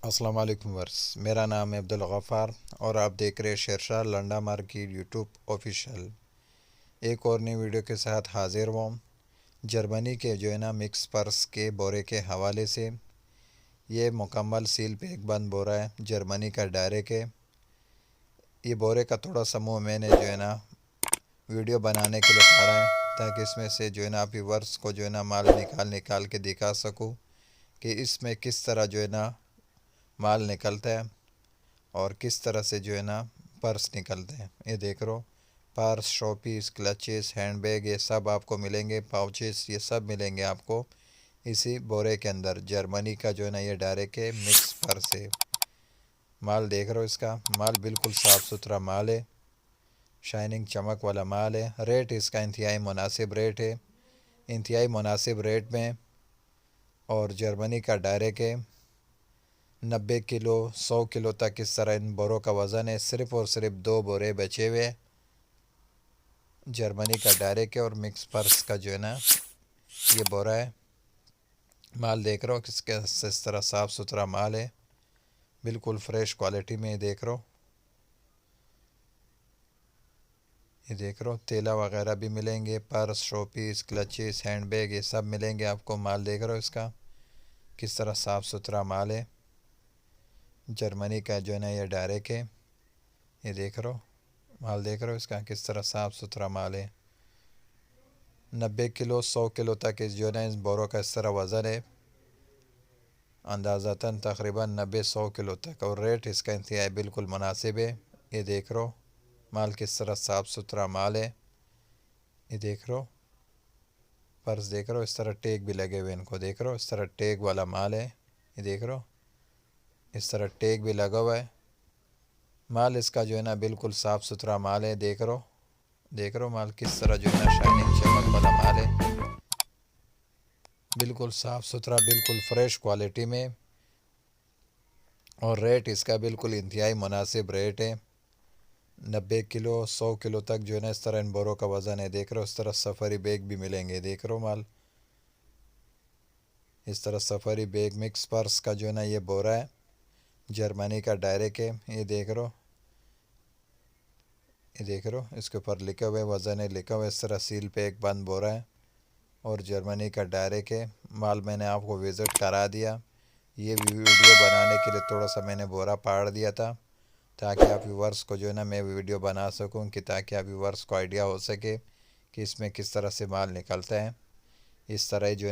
अस्सलाम वालेकुम वर्स, मेरा नाम है अब्दुल गफ़ार और आप देख रहे हैं Shershah Landa market YouTube official. एक और नई वीडियो के साथ हाजिर हूँ। जर्मनी के जो है ना मिक्स पर्स के बोरे के हवाले से ये मुकम्मल सील पैक बंद बोरा है, जर्मनी का डायरेक्ट है। ये बोरे का थोड़ा समूह मैंने जो है ना वीडियो बनाने के लिए पड़ा है, ताकि इसमें से जो है ना आप व्यूअर्स को जो है ना माल निकाल निकाल के दिखा सकूँ कि इसमें किस तरह जो है ना माल निकलता है और किस तरह से जो है ना पर्स निकलते हैं। ये देख लो, पर्स, शॉपीस, क्लचेस, हैंडबैग, ये सब आपको मिलेंगे, पाउचेस, ये सब मिलेंगे आपको इसी बोरे के अंदर। जर्मनी का जो है ना ये डायरेक्ट है, मिक्स पर्स है। माल देख रहे हो, इसका माल बिल्कुल साफ़ सुथरा माल है, शाइनिंग चमक वाला माल है। रेट इसका इंतहाई मुनासिब रेट है, इंतहाई मुनासिब रेट में। और जर्मनी का डायरेक्ट है। 90 किलो 100 किलो तक इस तरह इन बोरों का वज़न है। सिर्फ़ और सिर्फ 2 बोरे बचे हुए। जर्मनी का डायरेक्ट है और मिक्स पर्स का जो है ना ये बोरा है। माल देख रहे हो किसके इस तरह साफ़ सुथरा माल है, बिल्कुल फ्रेश क्वालिटी में। देख रहे हो, ये देख रहे हो, तेला वगैरह भी मिलेंगे, पर्स, शोपीस, क्लचेस, हैंडबैग, ये सब मिलेंगे आपको। माल देख रहे हो इसका किस तरह साफ़ सुथरा माल है। जर्मनी का जो है ना ये डायरेक्ट है। ये देख रहे हो, माल देख रहे हो इसका किस तरह साफ़ सुथरा माल है। 90 किलो 100 किलो तक इस जो है ना इस बोरों का इस तरह वज़न है, अंदाज़तन तकरीबन 90-100 किलो तक। और रेट इसका इंतहाई बिल्कुल मुनासिब है। ये देख रहे हो माल किस तरह साफ़ सुथरा माल है। ये देख रहे हो, पर्स देख रहे हो, इस तरह टैग भी लगे हुए इनको। देख रहे हो, इस तरह टैग वाला माल है। ये देख रहे हो, इस तरह टैग भी लगा हुआ है। माल इसका जो है ना बिल्कुल साफ़ सुथरा माल है। देख रहे हो, देख रहे हो माल किस तरह जो है ना शाइनिंग चमक वाला माल है, बिल्कुल साफ़ सुथरा, बिल्कुल फ्रेश क्वालिटी में। और रेट इसका बिल्कुल इंतहाई मुनासिब रेट है। 90 किलो 100 किलो तक जो है ना इस तरह इन बोरों का वज़न है। देख रहे हो, इस तरह सफ़री बैग भी मिलेंगे। देख रहे हो माल, इस तरह सफ़री बैग मिक्स पर्स का जो है ना ये बोरा है, जर्मनी का डायरेक्ट है। ये देख रहे हो, ये देख रहे हो, इसके ऊपर लिखा हुआ है, वज़न है लिखा हुआ है। इस तरह सील पैक बंद बोरा है और जर्मनी का डायरेक्ट है। माल मैंने आपको विज़िट करा दिया। ये वीडियो बनाने के लिए थोड़ा सा मैंने बोरा पाड़ दिया था, ताकि आप व्यूवर्स को जो है ना मैं वीडियो बना सकूं, कि ताकि आप व्यूवर्स को आइडिया हो सके कि इसमें किस तरह से माल निकलता है। इस तरह ही जो है ना